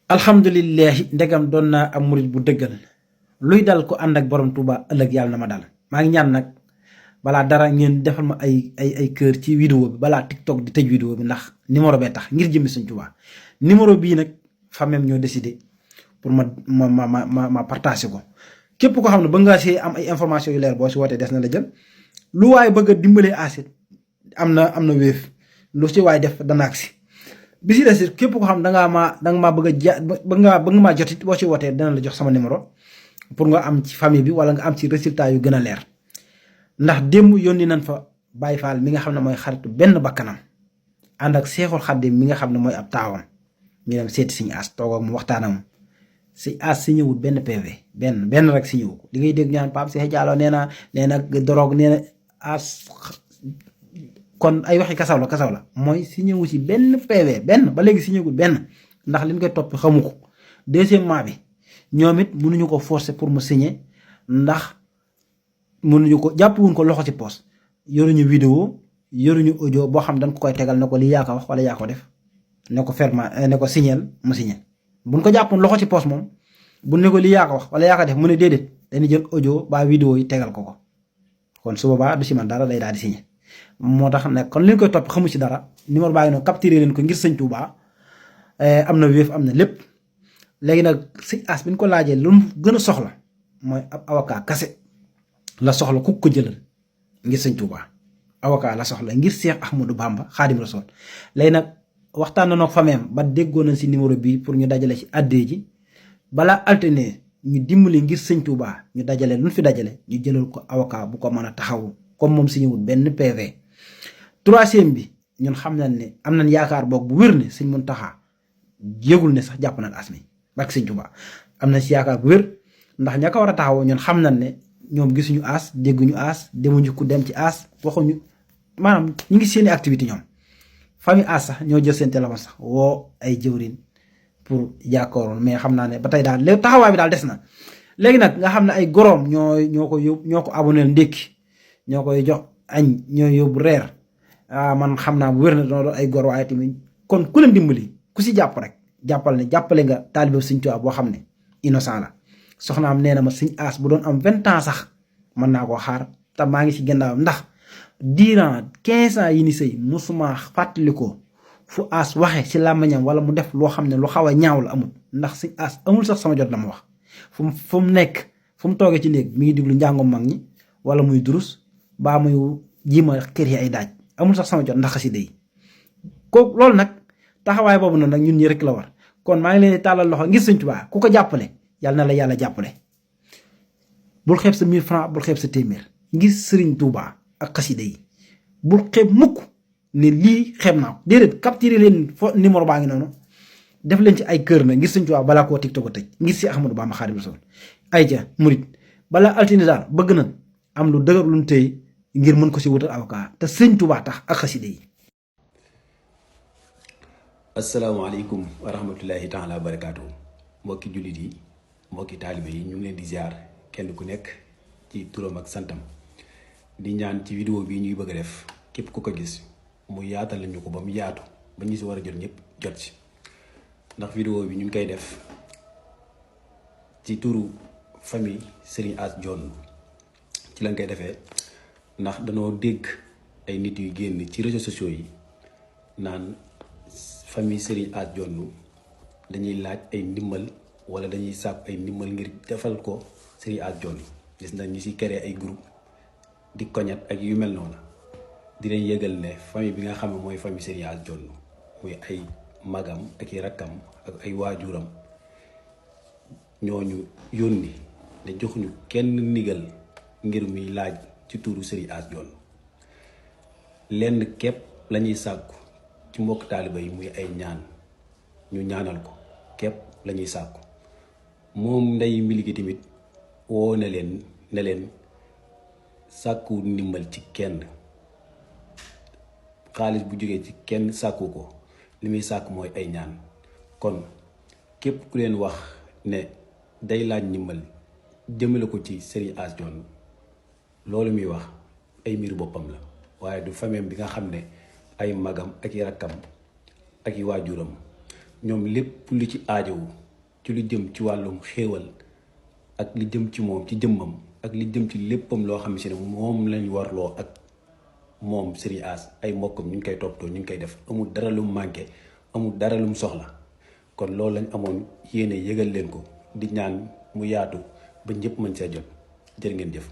alhamdulillahi ndegam doon naa am murit bu dëggal luy dal ko ànd ak borom Touba ëllëg yàlla na ma dal. maa ngi ñaan nag balaa dara ngeen defal ma ay kër ci vidéo bi balaa TikTok di tëj vidéo bi ndax numéro bee tax ngir jëmmi Sëñ Touba. numéro bii nag famem ñoo décidé pour ma partagé ko képp ko xam ne ba ngaa see am ay information yu leer boo si wootee des na la jël. lu waaye bëgg a dimbalee asit am na wéef lu si waaye def dana agsi bi si des képp ko xam danga maa bëgg a bëgg maa jotit boo ci wootee dana la jox sama numéro pour nga am ci famille bi wala nga am ci résultat yu gën a leer. ndax démb yónni nañ fa Baye Fall mi nga xam ne mooy xaritu benn bakkanam ànd ak Seexul Xaddim mi nga xam ne mooy ab taawam ñu dem seeti Sëñ As toog ak mu waxtaanam Sëñ As si ñëwul benn PV benn rek si ñëwu ko li ngay dégg ñaan Pape Cheikh Diallo nee na drogue nee na As kon ay waxi kasaw la mooy si ñëwu si benn PV benn ba léegi si ñëwul benn ndax liñ koy topp xamu ko. deuxièmement bi ñoom it mënuñu ko forcer pour mu signer ndax mënuñu ko jàppuwuñ ko loxo ci poos yoruñu vidéo yoruñu audio boo xam dañ ko koy tegal ne ko lii yaa ko wax wala yaa ko def ne ko ferma ne ko signeel mu signé. buñ ko jàppoon loxo ci poos moom bu ne ko lii yaa ko wax wala yaa ko def mu ne déedéet dañuy jël audio ba vidéo yi tegal ko kon su boobaa du si man dara day daal di signé. moo tax nag kon li ñu koy topp xamu ci dara numéro baa ngi noonu capturé leen ko ngir Sëñ Touba am na wéef am na lépp. léegi nag Sëñ As bi ñu ko laajee lu mu gën a soxla mooy ab avocat kase la soxla ku ko jëlal ngir Sëñ Touba avocat la soxla ngir Cheikh Ahmadou Bamba Xaadim Rasul. léegi nag waxtaan na nag fameem ba déggoo nañ si numéro bii pour ñu dajale ci addee ji balaa alterné ñu dimbali ngir Sëñ Touba ñu dajale lu ñu fi dajale ñu jëlal ko avocat bu ko mën a taxawu comme moom si ñëwul benn PV. troisième bi ñun xam nañ ne am nañ yaakaar boog bu wér ne Sëñ Muntaxa yëgul ne sax jàpp nañ As mi barke Sëñ Touba am na si yaakaar bu wér ndax ña ko war a taxawoo ñun xam nañ ne ñoom gisuñu As dégguñu As demuñu ku dem ci As waxuñu maanaam ñu ngi seeni activité ñoom. famille As sax ñoo jël seen téléphone sax woo ay jëwrin pour jàkkooroon mais xam naa ne ba tey daal léegi taxawaay bi daal des na. léegi nag nga xam ne ay goroom ñoo ko abonné ndékki ñoo koy jox añ ñoo yóbbu reer man xam naa bu wér na doon ay gor waaye tamit kon ku leen dimbali ku si jàpp rek jàppale nga taalibe Sëñ Tuubaa boo xam ne innocent la. soxnaam nee na ma Sëñ As bu doon am 20 ans sax mën naa koo xaar te maa ngi si gannaawam ndax durant 15 ans yi ni sëy musuma fàttali ko fu As waxe si làmmiñam wala mu def loo xam ne lu xaw a ñaaw la amul ndax Sëñ As amul sax sama jot la ma wax fu mu nekk fu mu toogee ci néeg mi ngi diglu njàngum mag ñi wala muy durus baa muy jiima kër yi ay daaj amul sax sama jot ndax xasida yi ko loolu nag taxawaay boobu noonu nag ñun ñi rek la war kon maa ngi leen di tàllal loxo ngir Sëñ Tuubaa ku ko jàppale yàlla na la yàlla jàppale. bul xeeb sa 1000 francs bul xeeb sa téeméer ngir Sëriñ Tuubaa ak xasida yi bul xeeb mukk ne lii xeeb naa ko déedéet capturé leen numéro baa ngi noonu def leen ci ay kër na ngir Sëñ Tuubaa balaa koo TikTok a tëj ngir si Ahmadou Bamba Xaadimu Rasuul ay ja murit balaa altine daal bëgg na am lu dëgër lu ñu téye ngir mën ko si wutal avocat te Sëñ Tuubaa tax ak xasida yi. asalaamaaleykum wa rahmatullahi taala wa barakaatu mbokki jullit yi mbokki taalibe yi ñu ngi leen di ziar kenn ku nekk ci turam ak santam di ñaan ci vidéo bii ñuy bëgg a def képp ku ko gis mu yaatal ñu ko ba mu yaatu ba ñu si war a jot ñëpp jot ci ndax vidéo bi ñu ngi koy def ci turu famille Serigne As Dione ci lañ koy defee ndax danoo dégg ay nit yu génn ci réseaux sociaux yi naan famille Serigne As Dione dañuy laaj ay ndimbal wala dañuy sàkk ay ndimbal ngir defal ko Serigne As Dione gis nañ ñu si créé ay groupe di koñat ak yu mel noonu di leen yëgal ne famille bi nga xam ne mooy famille Serigne As Dione muy ay magam ak i rakkam ak ay waajuram ñooñu yónni ne joxuñu kenn ndigal ngir muy laaj ci tuuru Serigne As Dione lenn képp lañuy sàkku ci mbokk taaliba yi muy ay ñaan ñu ñaanal ko képp lañuy sàkku moom ndey mbiligi tamit woo ne leen sàkku ndimbal ci kenn xaalis bu jógee ci kenn sàkku ko li muy sàkk mooy ay ñaan kon képp ku leen wax ne day laaj ndimbal jëmale ko ci Serigne As Dione loolu muy wax ay mbiru boppam la waaye du famille bi nga xam ne ay magam ak i rakkam ak i waajuram ñoom lépp lu ci aajowu ci lu jëm ci wàllum xéewal ak li jëm ci moom ci jëmmam ak li jëm ci léppam loo xam si ne moom lañ warloo ak moom Serigne As ay mbokkam ñu ngi koy toppatoo ñu ngi koy def amul dara lu mu manqué amul dara lu mu soxla kon loolu lañ amoon yéene yëgal leen ko di ñaan mu yaatu ba ñëpp mën see jot jërë ngeen jëf.